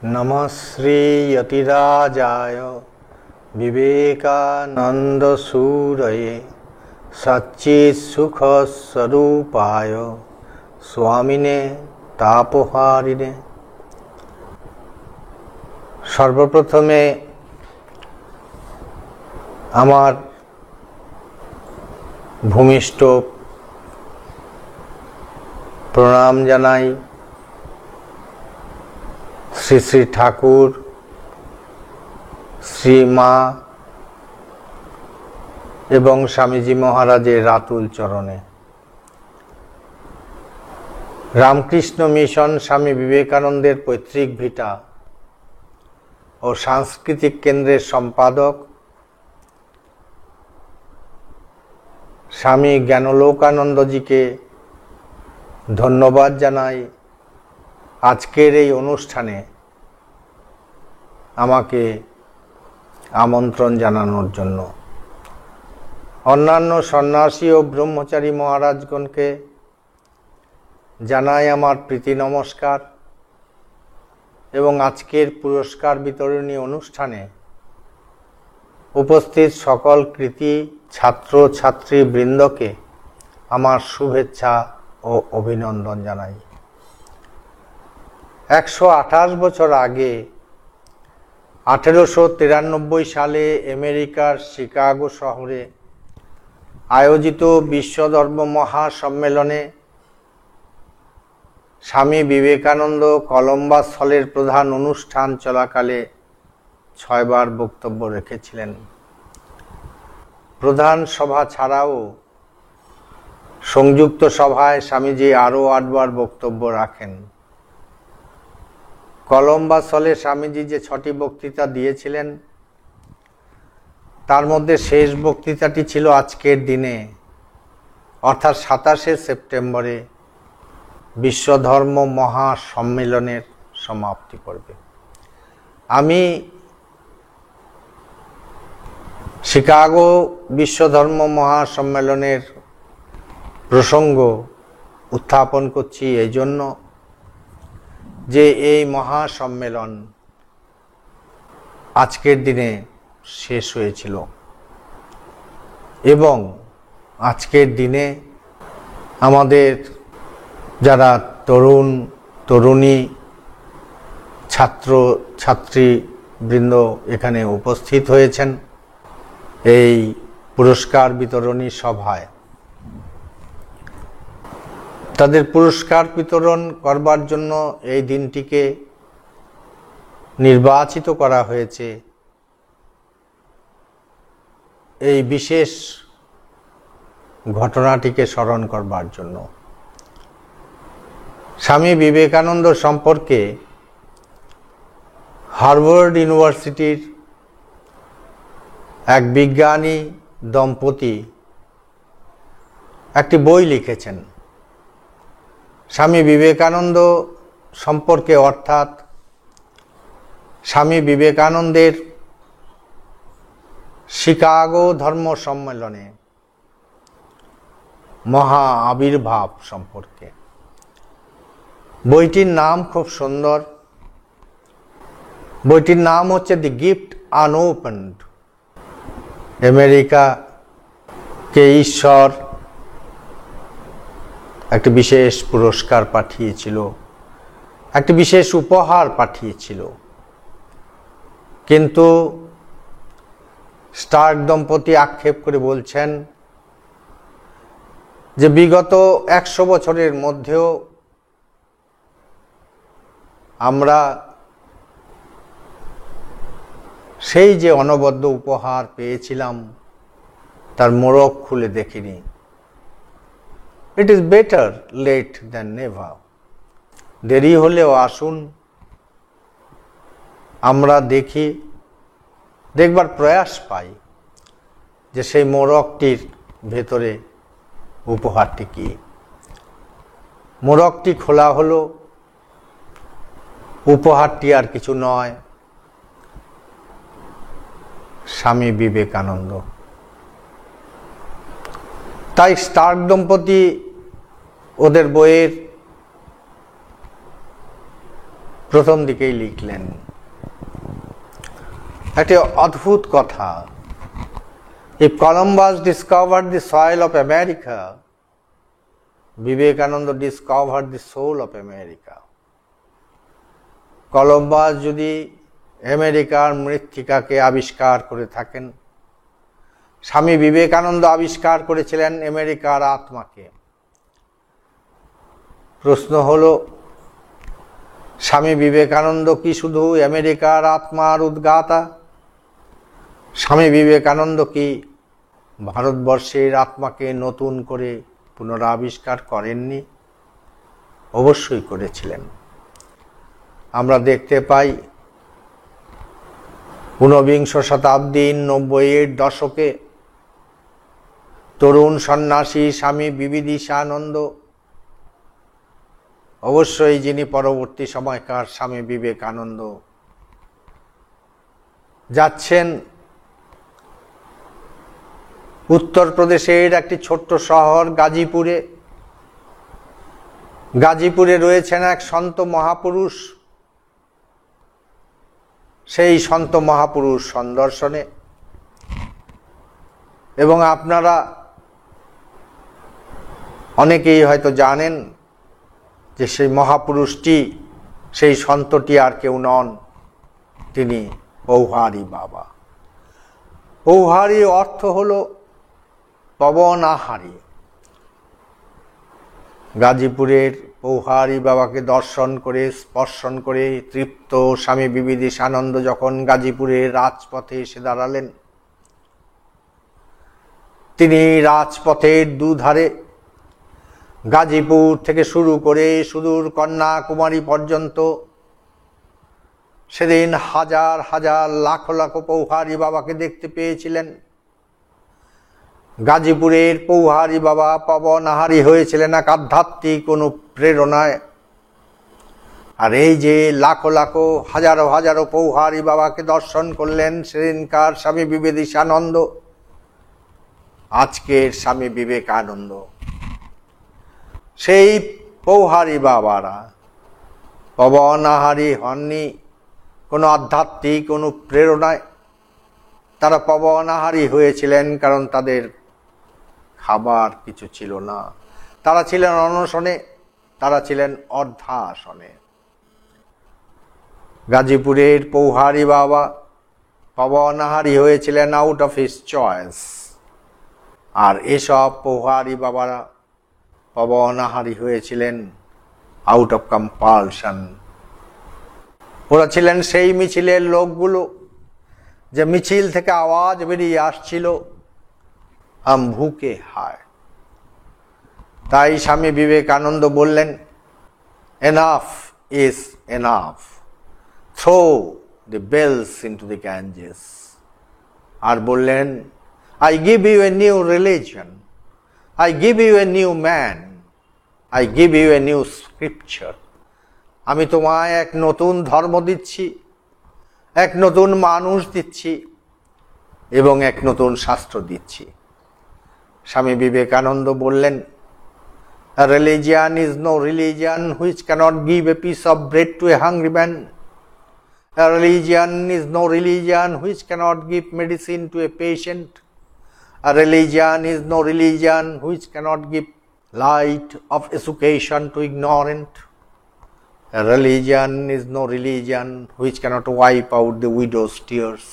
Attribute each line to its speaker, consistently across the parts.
Speaker 1: नमः श्री यतिराजाय विवेकानंदसूरये सच्चित्सुखस्वरूपाय स्वामिने तापहारिणे। सर्वप्रथमे आमार भूमिष्ठ प्रणाम जानाई श्री श्री ठाकुर श्री मा एवं स्वामीजी महाराजेर रातुल चरणे। रामकृष्ण मिशन स्वामी विवेकानंदेर पैतृक भिटा और सांस्कृतिक केंद्रेर सम्पादक स्वामी ज्ञानलोकानंद जी के धन्यवाद जानाई आजकेर এই অনুষ্ঠানে আমাকে আমন্ত্রণ জানানোর জন্য। অন্যান্য সন্ন্যাসী ও ব্রহ্মচারী মহারাজগণকে জানাই আমার প্রীতি নমস্কার এবং আজকের পুরস্কার বিতরণী অনুষ্ঠানে উপস্থিত সকল কৃতি ছাত্র ছাত্রী বৃন্দকে আমার শুভেচ্ছা ও অভিনন্দন জানাই। 128 বছর আগে 1893 সালে আমেরিকার শিকাগো শহরে আয়োজিত বিশ্ব ধর্ম মহাসম্মেলনে স্বামী বিবেকানন্দ কলম্বাস হলের প্রধান অনুষ্ঠান চলাকালে 6 বার বক্তব্য রেখেছিলেন। প্রধান সভা ছাড়াও সংযুক্ত সভায় স্বামীজি আরও 8 বার বক্তব্য রাখেন। কলম্বাস হলে স্বামীজি যে 6টি বক্তৃতা দিয়েছিলেন তার মধ্যে শেষ বক্তৃতাটি ছিল আজকের দিনে অর্থাৎ 27শে সেপ্টেম্বরে বিশ্ব ধর্ম মহাসম্মেলনের সমাপ্তি পর্বে। আমি শিকাগো বিশ্ব ধর্ম মহাসম্মেলনের প্রসঙ্গ উত্থাপন করছি এই জন্য যে এই মহাসম্মেলন আজকের দিনে শেষ হয়েছিল এবং আজকের দিনে আমাদের যারা তরুণ তরুণী ছাত্র ছাত্রী বৃন্দ এখানে উপস্থিত হয়েছেন এই পুরস্কার বিতরণী সভায়, তাদের পুরস্কার বিতরণ করবার জন্য এই দিনটিকে নির্বাচিত করা হয়েছে এই বিশেষ ঘটনাটিকে স্মরণ করবার জন্য। স্বামী বিবেকানন্দ সম্পর্কে হার্ভার্ড ইউনিভার্সিটির এক বিজ্ঞানী দম্পতি একটি বই লিখেছেন। স্বামী বিবেকানন্দ সম্পর্কে অর্থাৎ স্বামী বিবেকানন্দের শিকাগো ধর্ম সম্মেলনে মহা আবির্ভাব সম্পর্কে। বইটির নাম খুব সুন্দর। বইটির নাম হচ্ছে দি গিফট আনওপেন্ড। আমেরিকাকে ঈশ্বর একটি বিশেষ পুরস্কার পাঠিয়েছিল, একটি বিশেষ উপহার পাঠিয়েছিল, কিন্তু স্টার্ক দম্পতি আক্ষেপ করে বলছেন যে বিগত 100 বছরের মধ্যেও আমরা সেই যে অনবদ্য উপহার পেয়েছিলাম তার মোড়ক খুলে দেখিনি। It is better late than never. দেরি হলেও আসুন আমরা দেখবার প্রয়াস পাই যে সেই মোড়কটির ভেতরে উপহারটি কি। মোড়কটি খোলা হলো, উপহারটি আর কিছু নয়, স্বামী বিবেকানন্দ। তাই স্টার্ক দম্পতি ওদের বইয়ের প্রথম দিকেই লিখলেন একটি অদ্ভুত কথা। If Columbus discovered the soil of America, Vivekananda discovered the soul of America. Columbus যদি আমেরিকার মৃত্তিকাকে আবিষ্কার করে থাকেন, স্বামী বিবেকানন্দ আবিষ্কার করেছিলেন আমেরিকার আত্মাকে। প্রশ্ন হলো, স্বামী বিবেকানন্দ কি শুধু আমেরিকার আত্মার উদ্গাতা? স্বামী বিবেকানন্দ কি ভারতবর্ষের আত্মাকে নতুন করে পুনরাবিষ্কার করেননি? অবশ্যই করেছিলেন। আমরা দেখতে পাই ঊনবিংশ শতাব্দীর 90-এর দশকে তরুণ সন্ন্যাসী স্বামী বিবিদিশানন্দ, অবশ্যই যিনি পরবর্তী সময়কার স্বামী বিবেকানন্দ, যাচ্ছেন উত্তরপ্রদেশের একটি ছোট্ট শহর গাজীপুরে। গাজীপুরে রয়েছেন এক সন্ত মহাপুরুষ। সেই সন্ত মহাপুরুষ সন্দর্শনে, এবং আপনারা অনেকেই হয়তো জানেন যে সেই মহাপুরুষটি, সেই সন্তটি আর কেউ নন, তিনি পৌহারী বাবা। পৌহারী অর্থ হল পবন আহারী। গাজীপুরের পৌহারী বাবাকে দর্শন করে, স্পর্শন করে তৃপ্ত স্বামী বিবিদিশানন্দ যখন গাজীপুরের রাজপথে এসে দাঁড়ালেন, তিনি রাজপথের দুধারে গাজীপুর থেকে শুরু করে সুদূর কন্যাকুমারী পর্যন্ত সেদিন হাজার হাজার লাখ লাখ পৌহারী বাবাকে দেখতে পেয়েছিলেন। গাজীপুরের পৌহারী বাবা পবনাহারী হয়েছিলেন এক আধ্যাত্মিক অনুপ্রেরণায়। আর এই যে লাখো লাখো হাজারো হাজারো পৌহারী বাবাকে দর্শন করলেন সেদিনকার স্বামী বিবেদিশানন্দ, আজকের স্বামী বিবেকানন্দ, সেই পৌহারী বাবারা পবনাহারী হননি কোনো আধ্যাত্মিক অনুপ্রেরণায়। তারা পবনাহারী হয়েছিলেন কারণ তাদের খাবার কিছু ছিল না। তারা ছিলেন অনশনে, তারা ছিলেন অর্ধাসনে। গাজীপুরের পৌহারী বাবা পবনাহারী হয়েছিলেন আউট অফ হিজ চয়েস, আর এসব পৌহারী বাবারা পবনাহারী হয়েছিলেন আউট অফ কম্পালশন। ওরা ছিলেন সেই মিছিলের লোকগুলো যে মিছিল থেকে আওয়াজ বেরিয়ে আসছিল, হাম ভুকে হায়। তাই স্বামী বিবেকানন্দ বললেন, enough is enough, throw the bells into the Ganges. আর বললেন, I give you a new religion, I give you a new man, I give you a new scripture. আমি তোমায় এক নতুন ধর্ম দিচ্ছি, এক নতুন মানুষ দিচ্ছি, এবং এক নতুন শাস্ত্র দিচ্ছি। স্বামী বিবেকানন্দ বললেন, a religion is no religion which cannot give a piece of bread to a hungry man. A religion is no religion which cannot give medicine to a patient. A religion is no religion which cannot give light of education to ignorant. A religion is no religion which cannot wipe out the widow's tears.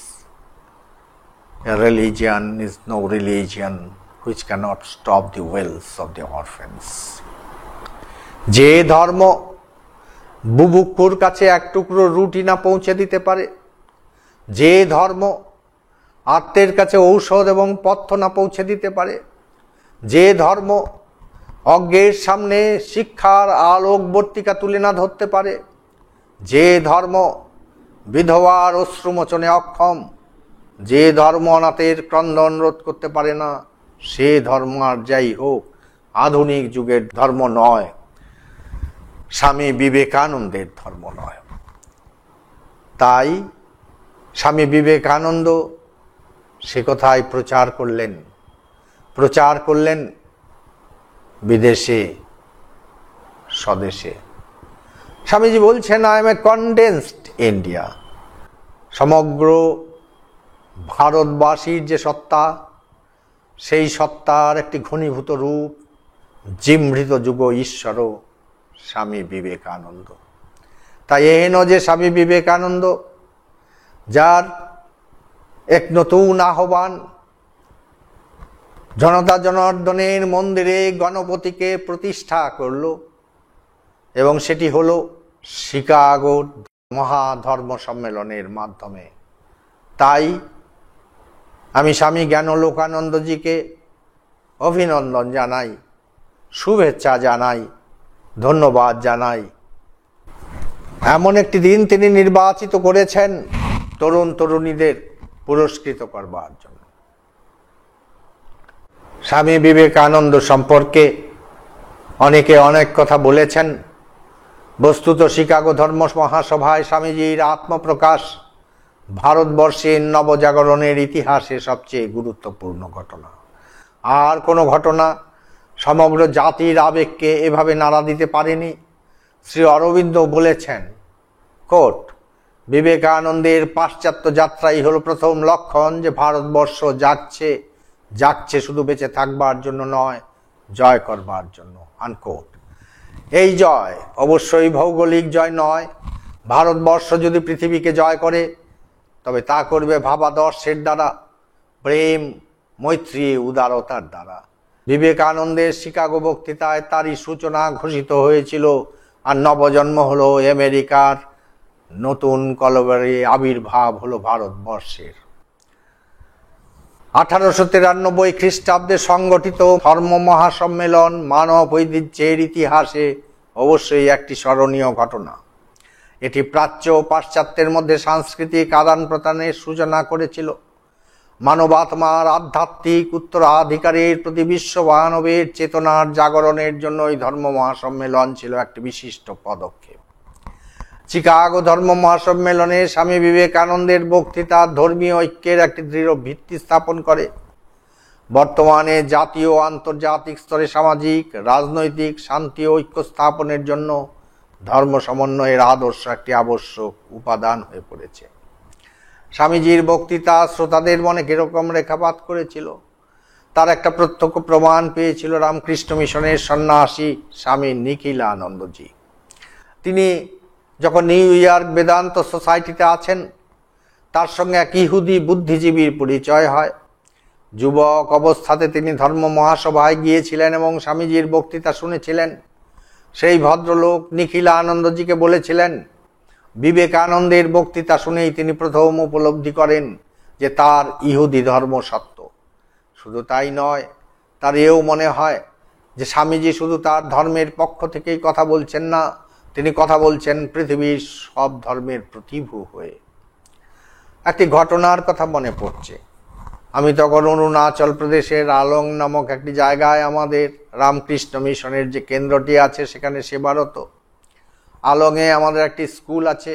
Speaker 1: A religion is no religion which cannot stop the wells of the orphans. যে ধর্ম বুভুক্ষুর কাছে এক টুকরো রুটি না পৌঁছে দিতে পারে, যে ধর্ম আত্মের কাছে ঔষধ এবং পথ্য না পৌঁছে দিতে পারে, যে ধর্ম অজ্ঞের সামনে শিক্ষার আলোকবর্তিকা তুলে না ধরতে পারে, যে ধর্ম বিধবার অশ্রুমোচনে অক্ষম, যে ধর্ম অনাথের ক্রন্দন রোধ করতে পারে না, সে ধর্ম আর যাই হোক আধুনিক যুগের ধর্ম নয়, স্বামী বিবেকানন্দের ধর্ম নয়। তাই স্বামী বিবেকানন্দ সে কথাই প্রচার করলেন বিদেশে স্বদেশে। স্বামীজি বলছেন, I M A condensed India. সমগ্র ভারতবাসীর যে সত্তা, সেই সত্তার একটি ঘনীভূত রূপ, জিমৃত যুগ ঈশ্বর স্বামী বিবেকানন্দ। তাই এহেন যে স্বামী বিবেকানন্দ, যার এক নতুন আহ্বান, জনতা জনার্দনের মন্দিরে গণপতিকে প্রতিষ্ঠা করল, এবং সেটি হলো শিকাগো মহাধর্ম সম্মেলনের মাধ্যমে। তাই আমি স্বামী জ্ঞানলোকানন্দজিকে অভিনন্দন জানাই, শুভেচ্ছা জানাই, ধন্যবাদ জানাই। এমন একটি দিন তিনি নির্বাচিত করেছেন তরুণ তরুণীদের পুরস্কৃত করবার জন্য। স্বামী বিবেকানন্দ সম্পর্কে অনেকে অনেক কথা বলেছেন। বস্তুত শিকাগো ধর্ম মহাসভায় স্বামীজির আত্মপ্রকাশ ভারতবর্ষের নবজাগরণের ইতিহাসে সবচেয়ে গুরুত্বপূর্ণ ঘটনা। আর কোনো ঘটনা সমগ্র জাতির আবেগকে এভাবে নাড়া দিতে পারেনি। শ্রী অরবিন্দ বলেছেন, কোট, বিবেকানন্দের পাশ্চাত্য যাত্রাই হলো প্রথম লক্ষণ যে ভারতবর্ষ জাগছে, জাগছে শুধু বেঁচে থাকবার জন্য নয়, জয় করবার জন্য, আনকোট। এই জয় অবশ্যই ভৌগোলিক জয় নয়। ভারতবর্ষ যদি পৃথিবীকে জয় করে, তবে তা করবে ভাবাদর্শের দ্বারা, প্রেম, মৈত্রী, উদারতার দ্বারা। বিবেকানন্দের শিকাগো বক্তৃতায় তারই সূচনা ঘোষিত হয়েছিল, আর নবজন্ম হলো আমেরিকার, নতুন কলবরে আবির্ভাব হলো ভারতবর্ষের। 1893 খ্রিস্টাব্দে সংগঠিত ধর্ম মহাসম্মেলন মানব ঐতিহ্যের ইতিহাসে অবশ্যই একটি স্মরণীয় ঘটনা। এটি প্রাচ্য ও পাশ্চাত্যের মধ্যে সাংস্কৃতিক আদান প্রদানের সূচনা করেছিল। মানবাত্মার আধ্যাত্মিক উত্তরাধিকারের প্রতি বিশ্ব মানবের চেতনার জাগরণের জন্য এই ধর্ম মহাসম্মেলন ছিল একটি বিশিষ্ট পদক্ষেপ। চিকাগো ধর্ম মহাসম্মেলনে স্বামী বিবেকানন্দের বক্তৃতা ধর্মীয় ঐক্যের একটি দৃঢ় ভিত্তি স্থাপন করে। বর্তমানে জাতীয় ও আন্তর্জাতিক স্তরে সামাজিক, রাজনৈতিক শান্তি ও ঐক্য স্থাপনের জন্য ধর্ম সমন্বয়ের আদর্শ একটি আবশ্যক উপাদান হয়ে পড়েছে। স্বামীজির বক্তৃতা শ্রোতাদের মনে কিরকম রেখাপাত করেছিল, তার একটা প্রত্যক্ষ প্রমাণ পেয়েছিল রামকৃষ্ণ মিশনের সন্ন্যাসী স্বামী নিখিলানন্দজি। তিনি যখন নিউ ইয়র্ক বেদান্ত সোসাইটিতে আছেন, তার সঙ্গে এক ইহুদি বুদ্ধিজীবীর পরিচয় হয়। যুবক অবস্থাতে তিনি ধর্ম মহাসভায় গিয়েছিলেন এবং স্বামীজির বক্তৃতা শুনেছিলেন। সেই ভদ্রলোক নিখিলানন্দজিকে বলেছিলেন, বিবেকানন্দের বক্তৃতা শুনেই তিনি প্রথম উপলব্ধি করেন যে তার ইহুদি ধর্ম সত্য। শুধু তাই নয়, তার এও মনে হয় যে স্বামীজি শুধু তার ধর্মের পক্ষ থেকেই কথা বলছেন না, তিনি কথা বলছেন পৃথিবীর সব ধর্মের প্রতিভু হয়ে। একটি ঘটনার কথা মনে পড়ছে। আমি তখন অরুণাচল প্রদেশের আলং নামক একটি জায়গায় আমাদের রামকৃষ্ণ মিশনের যে কেন্দ্রটি আছে সেখানে সেবারত। আলংয়ে আমাদের একটি স্কুল আছে।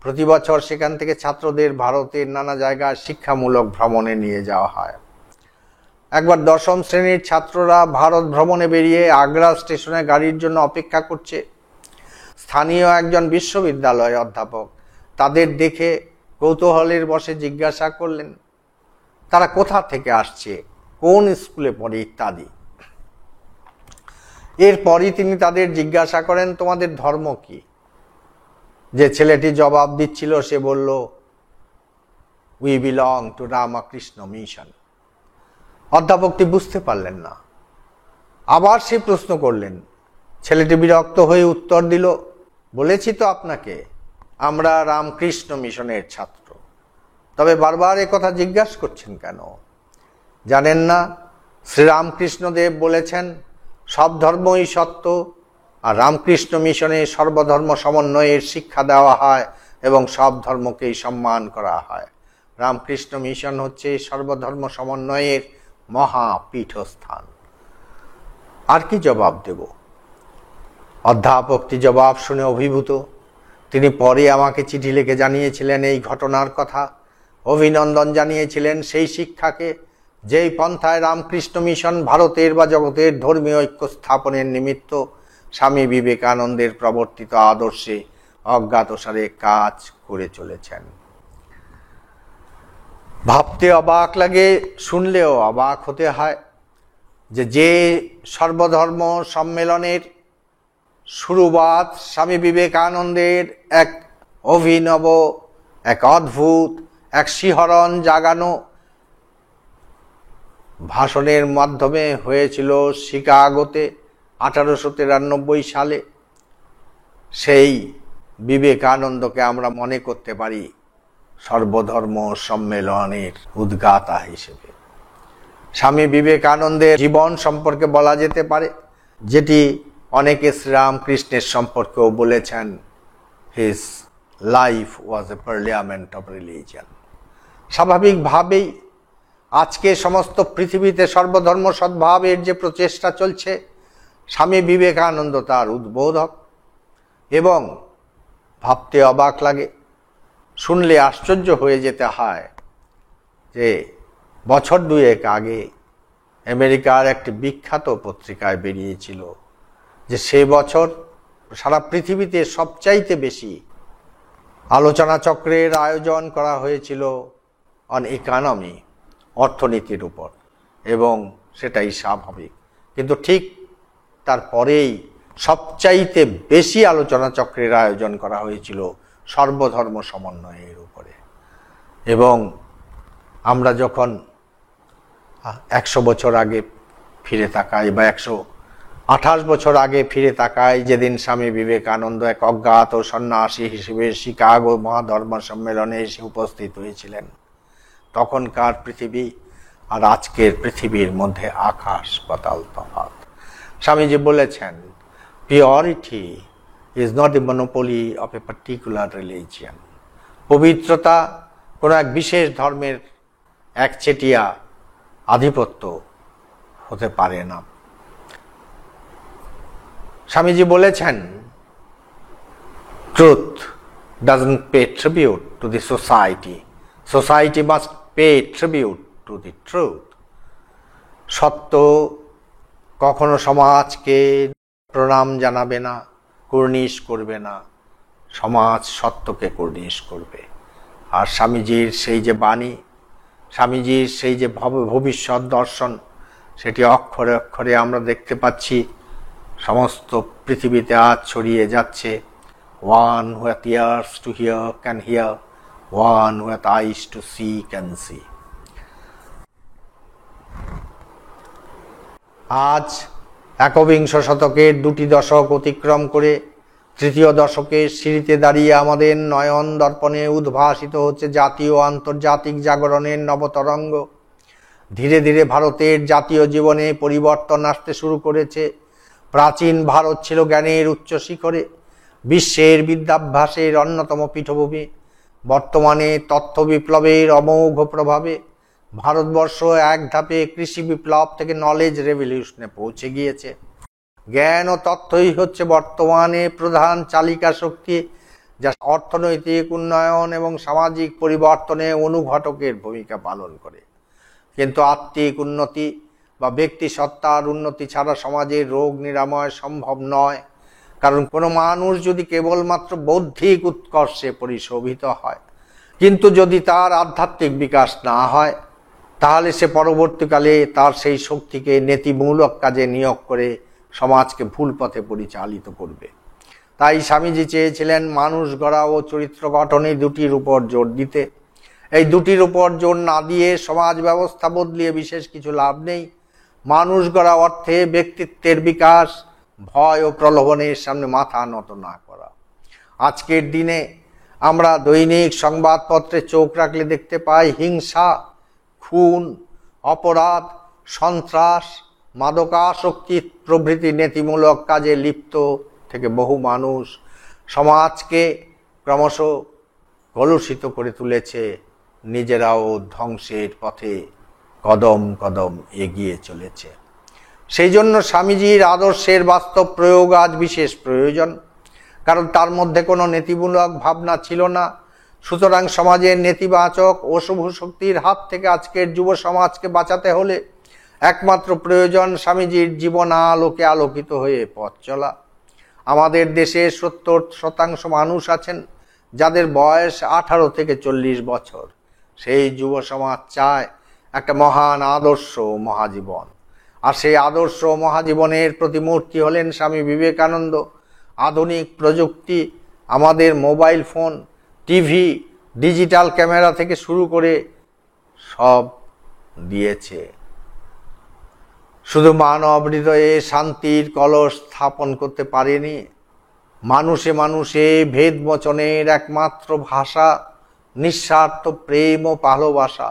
Speaker 1: প্রতি বছর সেখান থেকে ছাত্রদের ভারতের নানা জায়গায় শিক্ষামূলক ভ্রমণে নিয়ে যাওয়া হয়। একবার 10ম শ্রেণীর ছাত্ররা ভারত ভ্রমণে বেরিয়ে আগ্রা স্টেশনে গাড়ির জন্য অপেক্ষা করছে। স্থানীয় একজন বিশ্ববিদ্যালয় অধ্যাপক তাদের দেখে কৌতূহলের বশে জিজ্ঞাসা করলেন তারা কোথা থেকে আসছে, কোন স্কুলে পড়ে ইত্যাদি। এরপরই তিনি তাদের জিজ্ঞাসা করেন, তোমাদের ধর্ম কি? যে ছেলেটি জবাব দিচ্ছিল সে বলল, we belong to Ramakrishna mission. অধ্যাপকটি বুঝতে পারলেন না। আবার সে প্রশ্ন করলেন। ছেলেটি বিরক্ত হয়ে উত্তর দিল, বলেছি তো আপনাকে, আমরা রামকৃষ্ণ মিশনের ছাত্র। তবে বারবার কথা জিজ্ঞাসা করছেন কেন? জানেন না শ্রীরামকৃষ্ণদেব বলেছেন সব ধর্মই সত্য, আর রামকৃষ্ণ মিশনে সর্বধর্ম সমন্বয়ের শিক্ষা দেওয়া হয় এবং সব ধর্মকেই সম্মান করা হয়। রামকৃষ্ণ মিশন হচ্ছে সর্বধর্ম সমন্বয়ের মহাপীঠস্থান। আর কি জবাব দেব? অধ্যাপকটি জবাব শুনে অভিভূত। তিনি পরে আমাকে চিঠি লিখে জানিয়েছিলেন এই ঘটনার কথা, অভিনন্দন জানিয়েছিলেন সেই শিক্ষাকে যেই পন্থায় রামকৃষ্ণ মিশন ভারতের বা জগতের ধর্মীয় ঐক্য স্থাপনের নিমিত্ত স্বামী বিবেকানন্দের প্রবর্তিত আদর্শে অজ্ঞাতসারে কাজ করে চলেছেন। ভাবতে অবাক লাগে, শুনলেও অবাক হতে হয় যে সর্বধর্ম সম্মেলনের শুরুবাত স্বামী বিবেকানন্দের এক অভিনব, এক অদ্ভুত, এক শিহরণ জাগানো ভাষণের মাধ্যমে হয়েছিল শিকাগোতে 1893 সালে। সেই বিবেকানন্দকে আমরা মনে করতে পারি সর্বধর্ম সম্মেলনের উদ্গাতা হিসেবে। স্বামী বিবেকানন্দের জীবন সম্পর্কে বলা যেতে পারে, যেটি অনেকে শ্রীরামকৃষ্ণের সম্পর্কেও বলেছেন, his life was A parliament of religion. স্বাভাবিকভাবেই আজকে সমস্ত পৃথিবীতে সর্বধর্ম সদ্ভাবের যে প্রচেষ্টা চলছে, স্বামী বিবেকানন্দ তার উদ্বোধক। এবং ভাবতে অবাক লাগে, শুনলে আশ্চর্য হয়ে যেতে হয় যে বছর দুয়েক আগে আমেরিকার একটি বিখ্যাত পত্রিকায় বেরিয়েছিল যে সে বছর সারা পৃথিবীতে সবচাইতে বেশি আলোচনা চক্রের আয়োজন করা হয়েছিল অন ইকোনমি, অর্থনীতির উপর, এবং সেটাই স্বাভাবিক। কিন্তু ঠিক তারপরেই সবচাইতে বেশি আলোচনা চক্রের আয়োজন করা হয়েছিল সর্বধর্ম সমন্বয়ের উপরে। এবং আমরা যখন 100 বছর আগে ফিরে তাকাই বা 128 বছর আগে ফিরে তাকাই, যেদিন স্বামী বিবেকানন্দ এক অজ্ঞাত সন্ন্যাসী হিসেবে শিকাগো মহাধর্ম সম্মেলনে এসে উপস্থিত হয়েছিলেন, তখনকার পৃথিবী আর আজকের পৃথিবীর মধ্যে আকাশ পাতাল তফাৎ। স্বামীজি বলেছেন, purity is not a monopoly of a particular religion. পবিত্রতা কোনো এক বিশেষ ধর্মের একচেটিয়া আধিপত্য হতে পারে না। স্বামীজি বলেছেন, truth doesn't pay tribute to the society, society must pay tribute to the truth. সত্য কখনো সমাজকে প্রণাম জানাবে না, কুর্নিশ করবে না, সমাজ সত্যকে কুর্নিশ করবে। আর স্বামীজির সেই যে বাণী, স্বামীজির সেই যে ভবিষ্যৎ দর্শন, সেটি অক্ষরে অক্ষরে আমরা দেখতে পাচ্ছি সমস্ত পৃথিবীতে আজ ছড়িয়ে যাচ্ছে। One who hath ears to hear can hear, one who hath eyes to see can see. আজ একবিংশ শতকের 2টি দশক অতিক্রম করে তৃতীয় দশকের সিঁড়িতে দাঁড়িয়ে আমাদের নয়ন দর্পণে উদ্ভাসিত হচ্ছে জাতীয় আন্তর্জাতিক জাগরণের নবতরঙ্গ। ধীরে ধীরে ভারতের জাতীয় জীবনে পরিবর্তন আসতে শুরু করেছে। প্রাচীন ভারত ছিল জ্ঞানের উচ্চ শিখরে, বিশ্বের বিদ্যাভ্যাসের অন্যতম পীঠভূমি। বর্তমানে তথ্য বিপ্লবের অমোঘ প্রভাবে ভারতবর্ষ এক ধাপে কৃষি বিপ্লব থেকে নলেজ রেভলিউশনে পৌঁছে গিয়েছে। জ্ঞান ও তথ্যই হচ্ছে বর্তমানে প্রধান চালিকা শক্তি, যা অর্থনৈতিক উন্নয়ন এবং সামাজিক পরিবর্তনে অনুঘটকের ভূমিকা পালন করে। কিন্তু আত্মিক উন্নতি বা ব্যক্তি সত্তার উন্নতি ছাড়া সমাজের রোগ নিরাময় সম্ভব নয়। কারণ কোনো মানুষ যদি কেবলমাত্র বৌদ্ধিক উৎকর্ষে পরিশোভিত হয়, কিন্তু যদি তার আধ্যাত্মিক বিকাশ না হয়, তাহলে সে পরবর্তীকালে তার সেই শক্তিকে নীতিমূলক কাজে নিয়োগ করে সমাজকে ভুল পথে পরিচালিত করবে। তাই স্বামীজি চেয়েছিলেন মানুষ গড়া ও চরিত্র গঠনে দুটির উপর জোর দিতে। এই দুটির উপর জোর না দিয়ে সমাজ ব্যবস্থা বদলিয়ে বিশেষ কিছু লাভ নেই। মানুষ গড়া অর্থে ব্যক্তিত্বের বিকাশ, ভয় ও প্রলোভনের সামনে মাথা নত না করা। আজকের দিনে আমরা দৈনিক সংবাদপত্রে চোখ রাখলে দেখতে পাই হিংসা, খুন, অপরাধ, সন্ত্রাস, মাদকাসক্তি প্রভৃতি নীতিমূলক কাজে লিপ্ত থেকে বহু মানুষ সমাজকে ক্রমশ কলুষিত করে তুলেছে। নিজেরাও ধ্বংসের পথে কদম কদম এগিয়ে চলেছে। সেই জন্য স্বামীজির আদর্শের বাস্তব প্রয়োগ আজ বিশেষ প্রয়োজন, কারণ তার মধ্যে কোনো নীতিমূলক ভাবনা ছিল না। সুতরাং সমাজের নেতিবাচক ও শুভ শক্তির হাত থেকে আজকের যুব সমাজকে বাঁচাতে হলে একমাত্র প্রয়োজন স্বামীজির জীবন আলোকে আলোকিত হয়ে পথ চলা। আমাদের দেশে 70% মানুষ আছেন যাদের বয়স 18 থেকে 40 বছর। সেই যুব সমাজ চায় একটা মহান আদর্শ মহাজীবন, আর সেই আদর্শ মহাজীবনের প্রতিমূর্তি হলেন স্বামী বিবেকানন্দ। আধুনিক প্রযুক্তি, আমাদের mobile phone, TV, digital camera থেকে শুরু করে সব দিয়েছে, শুধু মানব হৃদয়ে শান্তির কলস স্থাপন করতে পারেনি। মানুষে মানুষে ভেদ মোচনের একমাত্র ভাষা নিঃস্বার্থ প্রেম ও ভালোবাসা।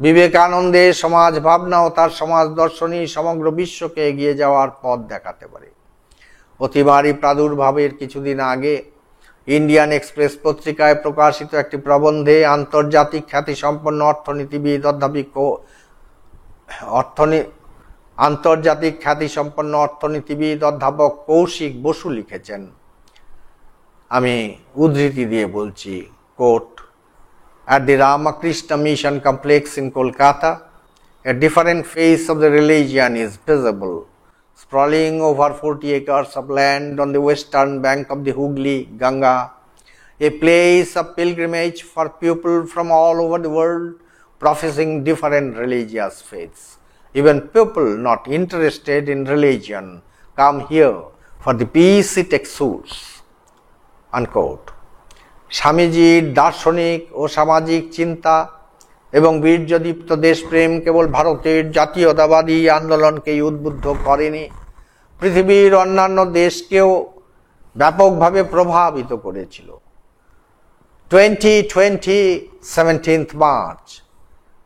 Speaker 1: বিবেকানন্দের সমাজ ভাবনা ও তার সমাজ দর্শনই সমগ্র বিশ্বকে এগিয়ে যাওয়ার পথ দেখাতে পারে। অতিমারী প্রাদুর্ভাবের কিছুদিন আগে ইন্ডিয়ান এক্সপ্রেস পত্রিকায় প্রকাশিত একটি প্রবন্ধে আন্তর্জাতিক খ্যাতিসম্পন্ন অর্থনীতিবিদ অধ্যাপক কৌশিক বসু লিখেছেন, আমি উদ্ধৃতি দিয়ে বলছি, coat, At the Ramakrishna Mission Complex in Kolkata, a different face of the religion is visible, sprawling over 40 acres of land on the western bank of the Hooghly Ganga, a place of pilgrimage for people from all over the world professing different religious faiths. Even people not interested in religion come here for the peace it exudes. Unquote. স্বামীজির দার্শনিক ও সামাজিক চিন্তা এবং বীর্যদীপ্ত দেশপ্রেম কেবল ভারতের জাতীয়তাবাদী আন্দোলনকেই উদ্বুদ্ধ করেনি, পৃথিবীর অন্যান্য দেশকেও ব্যাপকভাবে প্রভাবিত করেছিল। 17 মার্চ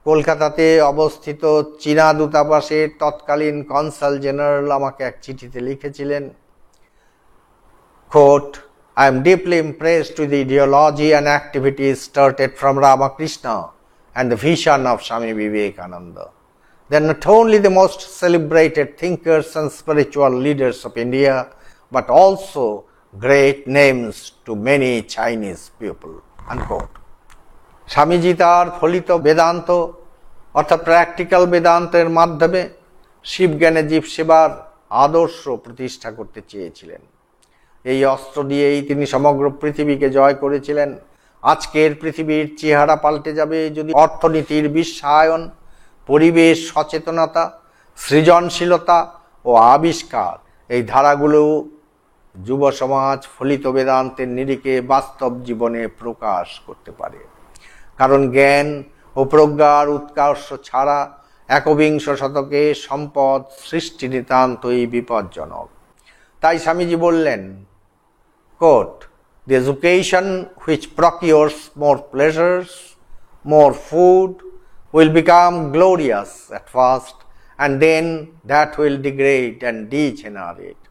Speaker 1: কলকাতাতে অবস্থিত চীনা দূতাবাসের তৎকালীন কনসাল জেনারেল আমাকে এক চিঠিতে লিখেছিলেন, coat, I am deeply impressed with the ideology and activities started from Ramakrishna and the vision of Swami Vivekananda. They are not only the most celebrated thinkers and spiritual leaders of India, but also great names to many Chinese people. Unquote. Swamiji তার ফলিত বেদান্ত অর্থাৎ practical বেদান্তের মাধ্যমে শিবজ্ঞানে জীব সেবার আদর্শ প্রতিষ্ঠা করতে চেয়েছিলেন। এই অস্ত্র দিয়েই তিনি সমগ্র পৃথিবীকে জয় করেছিলেন। আজকের পৃথিবীর চেহারা পাল্টে যাবে যদি অর্থনীতির বিশ্বায়ন, পরিবেশ সচেতনতা, সৃজনশীলতা ও আবিষ্কার এই ধারাগুলো যুব সমাজ ফলিত বেদান্তের নিরিখে বাস্তব জীবনে প্রকাশ করতে পারে। কারণ জ্ঞান ও প্রজ্ঞার উৎকর্ষ ছাড়া একবিংশ শতকে সম্পদ সৃষ্টি নিতান্তই বিপজ্জনক। তাই স্বামীজি বললেন, quote, the education which procures more pleasures, more food, will become glorious at first, and then that will degrade and degenerate.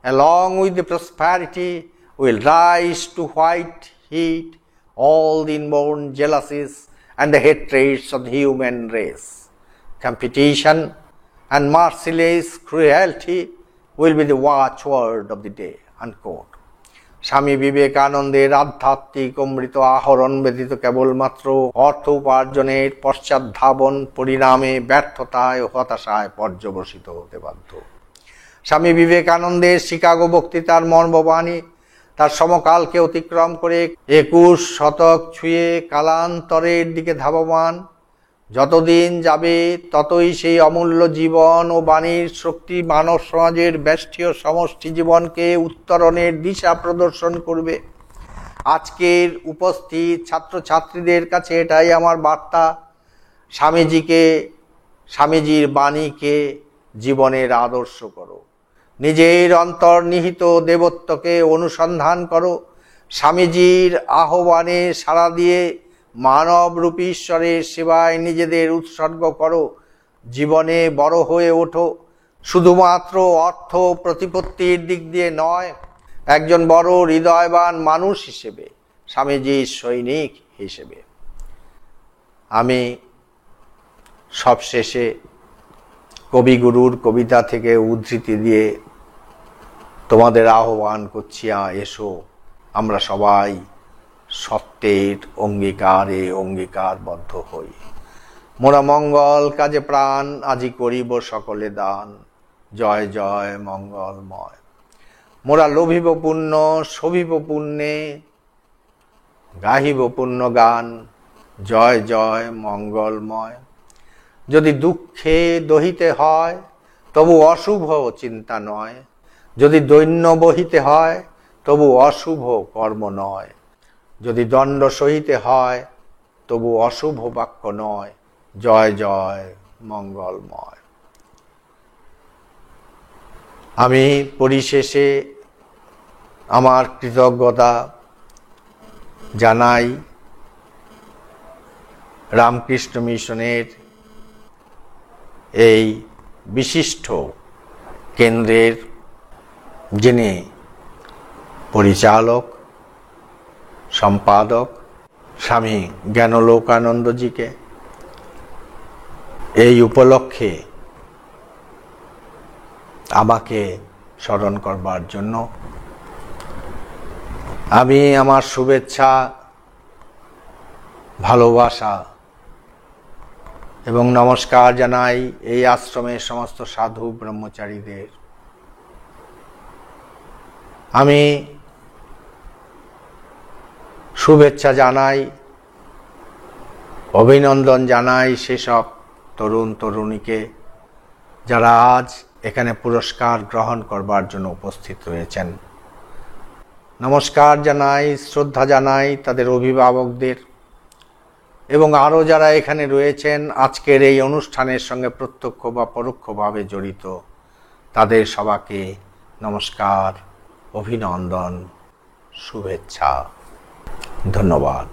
Speaker 1: Along with the prosperity will rise to white heat all the inborn jealousies and the hatreds of the human race. Competition and merciless cruelty will be the watchword of the day. Unquote. স্বামী বিবেকানন্দের আধ্যাত্মিক অমৃত আহরণ ব্যতীত কেবলমাত্র অর্থ উপার্জনের পশ্চাৎধাবন পরিণামে ব্যর্থতায় ও হতাশায় পর্যবসিত হতে বাধ্য। স্বামী বিবেকানন্দের শিকাগো বক্তৃতার মর্মবাণী তার সমকালকে অতিক্রম করে 21 শতক ছুঁয়ে কালান্তরের দিকে ধাবমান। যতদিন যাবে ততই সেই অমূল্য জীবন ও বাণীর শক্তি মানব সমাজের ব্যষ্টিয় সমষ্টি জীবনকে উত্তরণের দিশা প্রদর্শন করবে। আজকের উপস্থিত ছাত্রছাত্রীদের কাছে এটাই আমার বার্তা, স্বামীজির বাণীকে জীবনের আদর্শ করো, নিজের অন্তর্নিহিত দেবত্বকে অনুসন্ধান করো, স্বামীজির আহ্বানে সাড়া দিয়ে মানবরূপী ঈশ্বরের সেবায় নিজেদের উৎসর্গ করো, জীবনে বড় হয়ে ওঠো, শুধুমাত্র অর্থ প্রতিপত্তির দিক দিয়ে নয়, একজন বড় হৃদয়বান মানুষ হিসেবে, স্বামীজির সৈনিক হিসেবে। আমি সবশেষে কবিগুরুর কবিতা থেকে উদ্ধৃতি দিয়ে তোমাদের আহ্বান করছি, এসো আমরা সবাই সত্যের অঙ্গীকারে অঙ্গীকারবদ্ধ হই। মোরা মঙ্গল কাজে প্রাণ আজি করিব সকলে দান, জয় জয় মঙ্গলময়। মোরা লোভিব পুণ্য, শোভিব পুণ্যে, গাহিব পুণ্য গান, জয় জয় মঙ্গলময়। যদি দুঃখে দহিতে হয়, তবু অশুভ চিন্তা নয়। যদি দৈন্য বহিতে হয়, তবু অশুভ কর্ম নয়। যদি দণ্ড সহিতে হয়, তবু অশুভ বাক্য নয়। জয় জয় মঙ্গলময়। আমি পরিশেষে আমার কৃতজ্ঞতা জানাই রামকৃষ্ণ মিশনের এই বিশিষ্ট কেন্দ্রের যিনি পরিচালক, সম্পাদক স্বামী জ্ঞানলোকানন্দজিকে। এই উপলক্ষে আমাকে স্মরণ করবার জন্য আমি আমার শুভেচ্ছা, ভালোবাসা এবং নমস্কার জানাই এই আশ্রমের সমস্ত সাধু ব্রহ্মচারীদের। আমি শুভেচ্ছা জানাই, অভিনন্দন জানাই সেসব তরুণ তরুণীকে যারা আজ এখানে পুরস্কার গ্রহণ করবার জন্য উপস্থিত রয়েছেন। নমস্কার জানাই, শ্রদ্ধা জানাই তাদের অভিভাবকদের এবং আরও যারা এখানে রয়েছেন আজকের এই অনুষ্ঠানের সঙ্গে প্রত্যক্ষ বা পরোক্ষভাবে জড়িত, তাদের সবাইকে নমস্কার, অভিনন্দন, শুভেচ্ছা, ধন্যবাদ।